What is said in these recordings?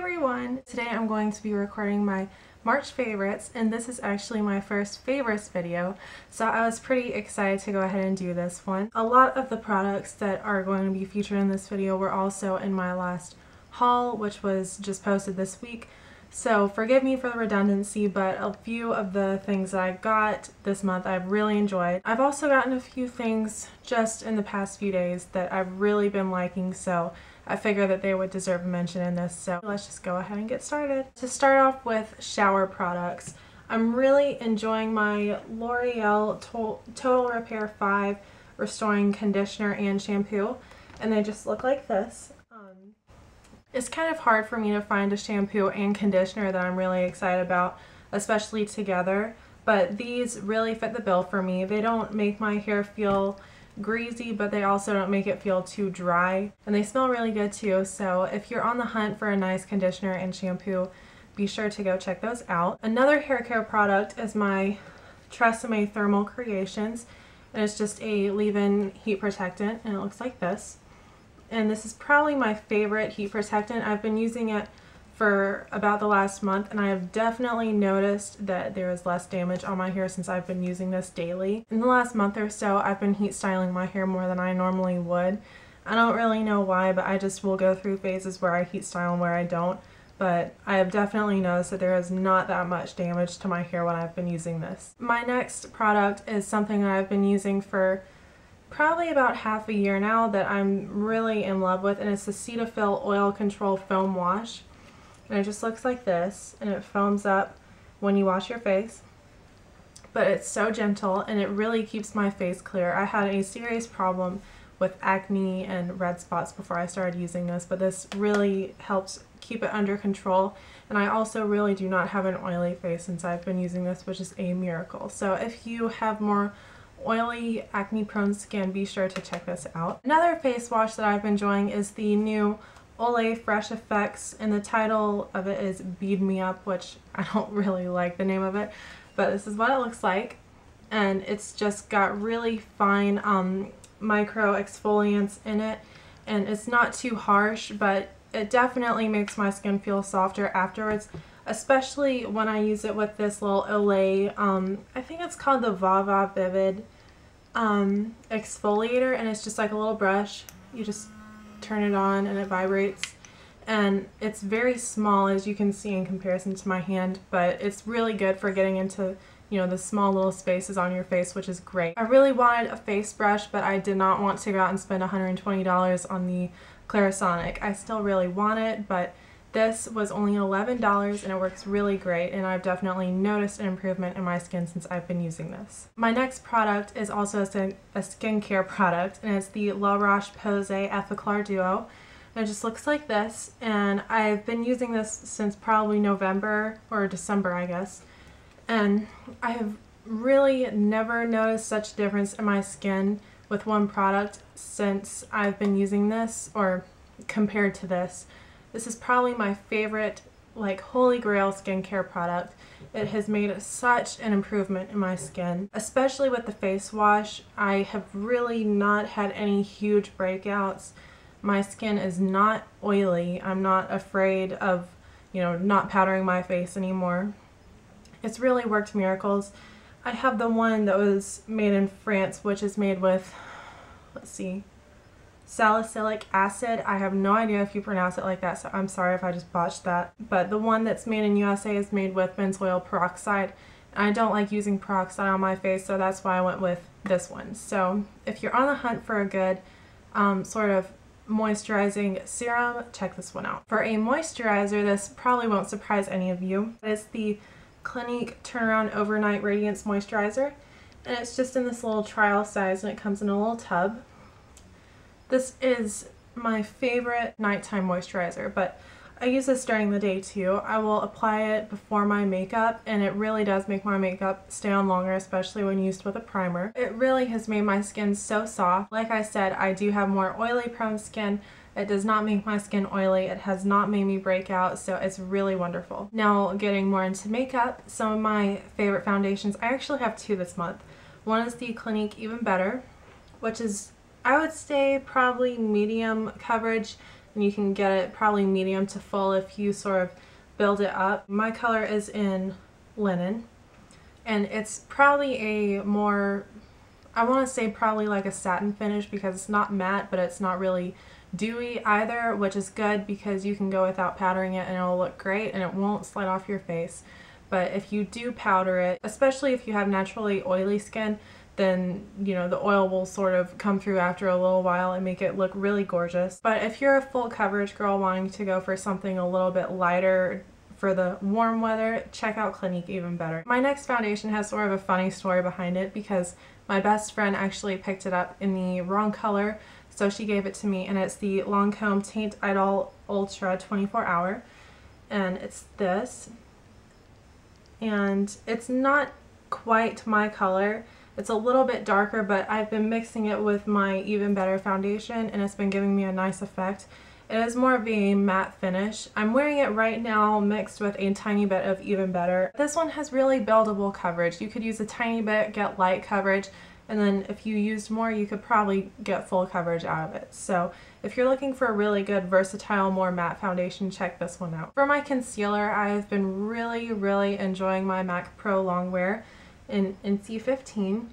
everyone! Today I'm going to be recording my March favorites, and this is actually my first favorites video, so I was pretty excited to go ahead and do this one. A lot of the products that are going to be featured in this video were also in my last haul, which was just posted this week, so forgive me for the redundancy, but a few of the things that I got this month I've really enjoyed. I've also gotten a few things just in the past few days that I've really been liking, so I figured that they would deserve a mention in this, so let's just go ahead and get started. To start off with shower products, I'm really enjoying my L'Oreal Total Repair 5 Restoring Conditioner and Shampoo, and they just look like this. It's kind of hard for me to find a shampoo and conditioner that I'm really excited about, especially together, but these really fit the bill for me. They don't make my hair feel greasy, but they also don't make it feel too dry, and they smell really good too, so if you're on the hunt for a nice conditioner and shampoo, be sure to go check those out. Another hair care product is my TRESemmé Thermal Creations, and it's just a leave-in heat protectant, and it looks like this. And this is probably my favorite heat protectant. I've been using it for about the last month, and I have definitely noticed that there is less damage on my hair since I've been using this daily. In the last month or so, I've been heat styling my hair more than I normally would. I don't really know why, but I just will go through phases where I heat style and where I don't. But I have definitely noticed that there is not that much damage to my hair when I've been using this. My next product is something that I've been using for probably about half a year now that I'm really in love with, and it's the Cetaphil Oil Control Foam Wash. And it just looks like this, and it foams up when you wash your face, but it's so gentle and it really keeps my face clear. I had a serious problem with acne and red spots before I started using this, but this really helps keep it under control, and I also really do not have an oily face since I've been using this, which is a miracle. So if you have more oily, acne prone skin, be sure to check this out. Another face wash that I've been enjoying is the new Olay Fresh Effects, and the title of it is Bead Me Up, which I don't really like the name of it, but this is what it looks like, and it's just got really fine micro exfoliants in it, and it's not too harsh, but it definitely makes my skin feel softer afterwards, especially when I use it with this little Olay, I think it's called the Vava Vivid exfoliator, and it's just like a little brush. You just turn it on and it vibrates, and it's very small, as you can see, in comparison to my hand, but it's really good for getting into, you know, the small little spaces on your face, which is great. I really wanted a face brush, but I did not want to go out and spend $120 on the Clarisonic. I still really want it, but this was only $11 and it works really great, and I've definitely noticed an improvement in my skin since I've been using this. My next product is also a skincare product, and it's the La Roche-Posay Effaclar Duo. And it just looks like this, and I've been using this since probably November or December, I guess, and I have really never noticed such a difference in my skin with one product since I've been using this, or compared to this. This is probably my favorite, like, holy grail skincare product. It has made such an improvement in my skin, especially with the face wash. I have really not had any huge breakouts. My skin is not oily. I'm not afraid of, you know, not powdering my face anymore. It's really worked miracles. I have the one that was made in France, which is made with, let's see, salicylic acid. I have no idea if you pronounce it like that, so I'm sorry if I just botched that. But the one that's made in USA is made with benzoyl peroxide, and I don't like using peroxide on my face, so that's why I went with this one. So if you're on the hunt for a good sort of moisturizing serum, check this one out. For a moisturizer, this probably won't surprise any of you. It's the Clinique Turnaround Overnight Radiance Moisturizer, and it's just in this little trial size, and it comes in a little tub. This is my favorite nighttime moisturizer, but I use this during the day too. I will apply it before my makeup, and it really does make my makeup stay on longer, especially when used with a primer. It really has made my skin so soft. Like I said, I do have more oily prone skin. It does not make my skin oily. It has not made me break out, so it's really wonderful. Now, getting more into makeup, some of my favorite foundations, I actually have two this month. One is the Clinique Even Better, which is, I would say, probably medium coverage. and you can get it probably medium to full if you sort of build it up. My color is in Linen, and it's probably a more, I want to say probably like a satin finish because it's not matte, but it's not really dewy either, which is good because you can go without powdering it and it'll look great and it won't slide off your face. But if you do powder it, especially if you have naturally oily skin, then you know the oil will sort of come through after a little while and make it look really gorgeous. But if you're a full coverage girl wanting to go for something a little bit lighter for the warm weather, check out Clinique Even Better. My next foundation has sort of a funny story behind it because my best friend actually picked it up in the wrong color, so she gave it to me, and it's the Lancome Teint Idol Ultra 24 Hour, and it's this, and it's not quite my color. It's a little bit darker, but I've been mixing it with my Even Better foundation and it's been giving me a nice effect. It is more of a matte finish. I'm wearing it right now mixed with a tiny bit of Even Better. This one has really buildable coverage. You could use a tiny bit, get light coverage, and then if you used more, you could probably get full coverage out of it. So if you're looking for a really good, versatile, more matte foundation, check this one out. For my concealer, I've been really enjoying my MAC Pro Longwear in C15,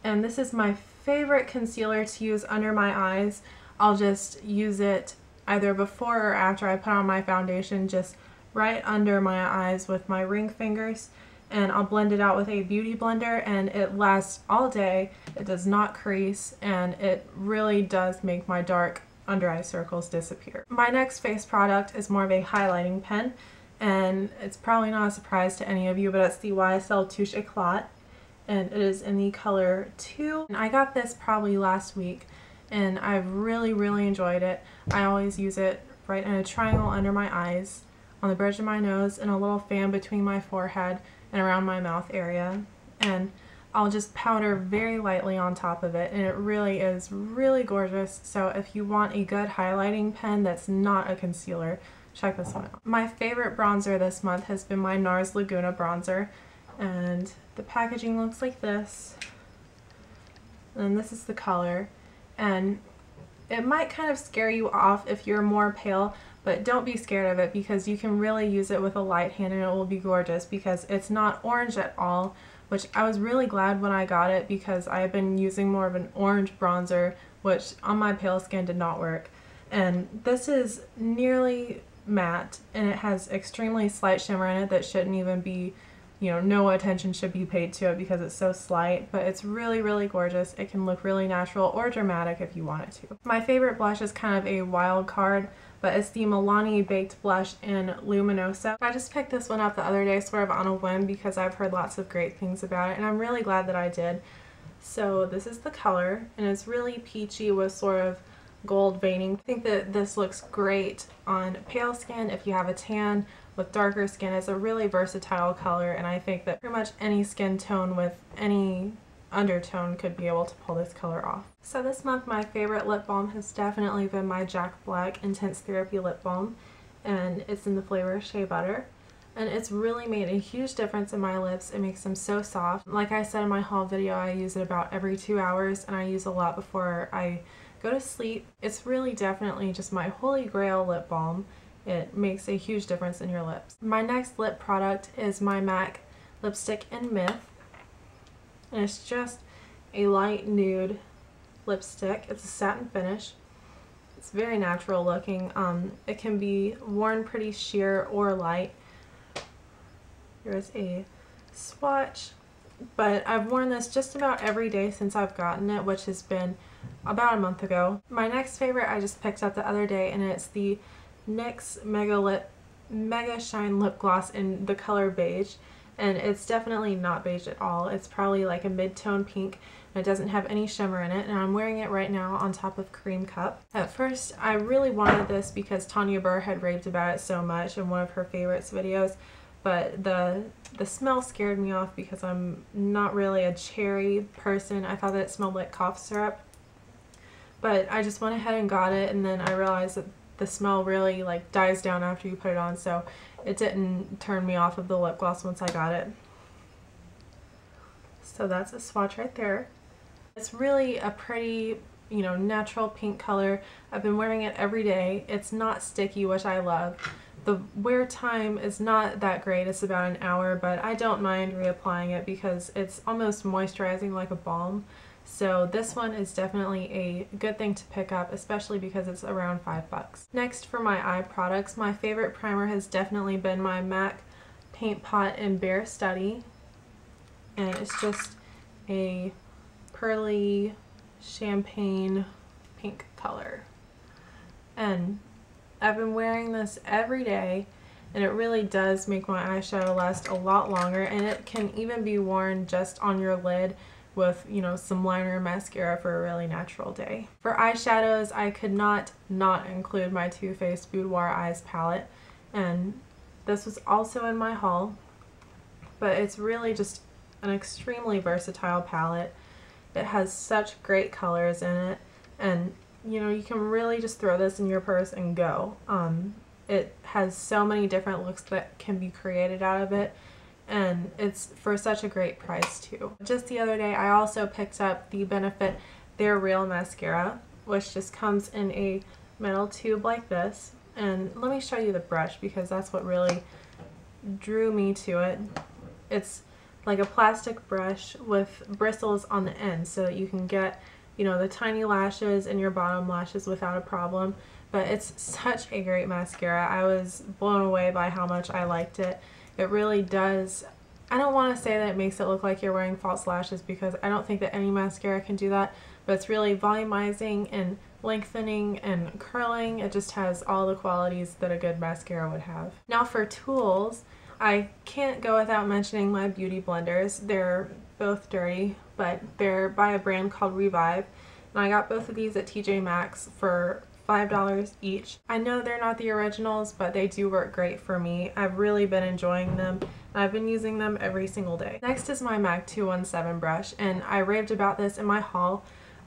and this is my favorite concealer to use under my eyes. I'll just use it either before or after I put on my foundation, just right under my eyes with my ring fingers, and I'll blend it out with a beauty blender, and it lasts all day. It does not crease, and it really does make my dark under eye circles disappear. My next face product is more of a highlighting pen, and it's probably not a surprise to any of you, but it's the YSL Touche Eclat, and it is in the color 2. And I got this probably last week, and I've really enjoyed it. I always use it right in a triangle under my eyes, on the bridge of my nose, and a little fan between my forehead and around my mouth area. And I'll just powder very lightly on top of it, and it really is really gorgeous. So if you want a good highlighting pen that's not a concealer, check this one out. My favorite bronzer this month has been my NARS Laguna bronzer, and the packaging looks like this, and this is the color, and it might kind of scare you off if you're more pale, but don't be scared of it because you can really use it with a light hand and it will be gorgeous because it's not orange at all, which I was really glad when I got it because I've been using more of an orange bronzer, which on my pale skin did not work. And this is nearly matte, and it has extremely slight shimmer in it that shouldn't even be, you know, no attention should be paid to it because it's so slight, but it's really gorgeous. It can look really natural or dramatic if you want it to. My favorite blush is kind of a wild card, but it's the Milani Baked Blush in Luminosa. I just picked this one up the other day sort of on a whim because I've heard lots of great things about it, and I'm really glad that I did. So this is the color, and it's really peachy with sort of gold veining. I think that this looks great on pale skin. If you have a tan with darker skin, it's a really versatile color, and I think that pretty much any skin tone with any undertone could be able to pull this color off. So this month my favorite lip balm has definitely been my Jack Black Intense Therapy Lip Balm, and it's in the flavor Shea Butter, and it's really made a huge difference in my lips. It makes them so soft. Like I said in my haul video, I use it about every 2 hours, and I use a lot before I go to sleep. It's really definitely just my holy grail lip balm. It makes a huge difference in your lips. My next lip product is my MAC lipstick in Myth, and it's just a light nude lipstick. It's a satin finish. It's very natural looking. It can be worn pretty sheer or light. Here's a swatch, but I've worn this just about every day since I've gotten it, which has been about a month ago. My next favorite I just picked up the other day, and it's the NYX Mega Shine Lip Gloss in the color Beige, and it's definitely not beige at all. It's probably like a mid-tone pink, and it doesn't have any shimmer in it, and I'm wearing it right now on top of Cream Cup. At first I really wanted this because Tanya Burr had raved about it so much in one of her favorites videos, but the smell scared me off because I'm not really a cherry person. I thought that it smelled like cough syrup, but I just went ahead and got it, and then I realized that the smell really like dies down after you put it on, so it didn't turn me off of the lip gloss once I got it. So that's a swatch right there. It's really a pretty natural pink color. I've been wearing it every day. It's not sticky, which I love. The wear time is not that great. It's about an hour, but I don't mind reapplying it because it's almost moisturizing like a balm. So this one is definitely a good thing to pick up, especially because it's around $5. Next, for my eye products, my favorite primer has definitely been my MAC Paint Pot in Bare Study. And it's just a pearly champagne pink color. And I've been wearing this every day, and it really does make my eyeshadow last a lot longer, and it can even be worn just on your lid with, some liner and mascara for a really natural day. For eyeshadows, I could not include my Too Faced Boudoir Eyes palette, and this was also in my haul, but it's really just an extremely versatile palette. It has such great colors in it, and you can really just throw this in your purse and go. It has so many different looks that can be created out of it, and it's for such a great price too. Just the other day I also picked up the Benefit They're Real mascara, which just comes in a metal tube like this. And let me show you the brush because that's what really drew me to it. It's like a plastic brush with bristles on the end so that you can get the tiny lashes and your bottom lashes without a problem. But it's such a great mascara. I was blown away by how much I liked it. It really does. I don't want to say that it makes it look like you're wearing false lashes because I don't think that any mascara can do that, but it's really volumizing and lengthening and curling. It just has all the qualities that a good mascara would have. Now for tools, I can't go without mentioning my beauty blenders. They're both dirty, but they're by a brand called Revive, and I got both of these at TJ Maxx for $5 each. I know they're not the originals, but they do work great for me. I've really been enjoying them, and I've been using them every single day. Next is my MAC 217 brush, and I raved about this in my haul,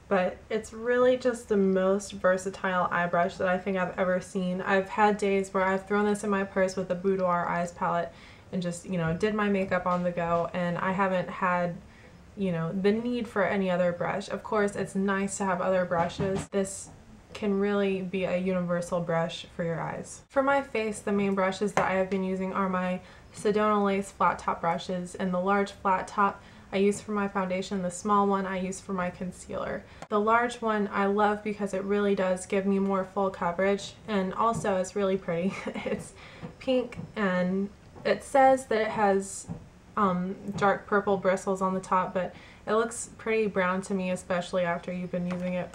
but it's really just the most versatile eye brush that I think I've ever seen. I've had days where I've thrown this in my purse with the Boudoir Eyes palette and just, did my makeup on the go, and I haven't had the need for any other brush. Of course, it's nice to have other brushes. This can really be a universal brush for your eyes. For my face, the main brushes that I have been using are my Sedona Lace flat top brushes, and the large flat top I use for my foundation, the small one I use for my concealer. The large one I love because it really does give me more full coverage, and also it's really pretty. It's pink, and it says that it has dark purple bristles on the top, but it looks pretty brown to me, especially after you've been using it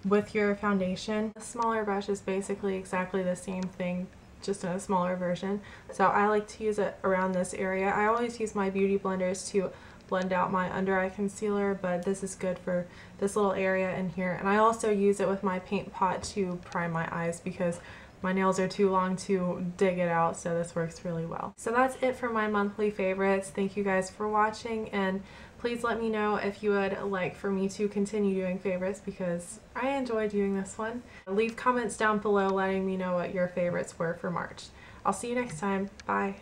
with your foundation. The smaller brush is basically exactly the same thing, just in a smaller version, so I like to use it around this area. I always use my beauty blenders to blend out my under eye concealer, but this is good for this little area in here. And I also use it with my paint pot to prime my eyes because my nails are too long to dig it out, so this works really well. So that's it for my monthly favorites. Thank you guys for watching, and please let me know if you would like for me to continue doing favorites because I enjoy doing this one. Leave comments down below letting me know what your favorites were for March. I'll see you next time. Bye.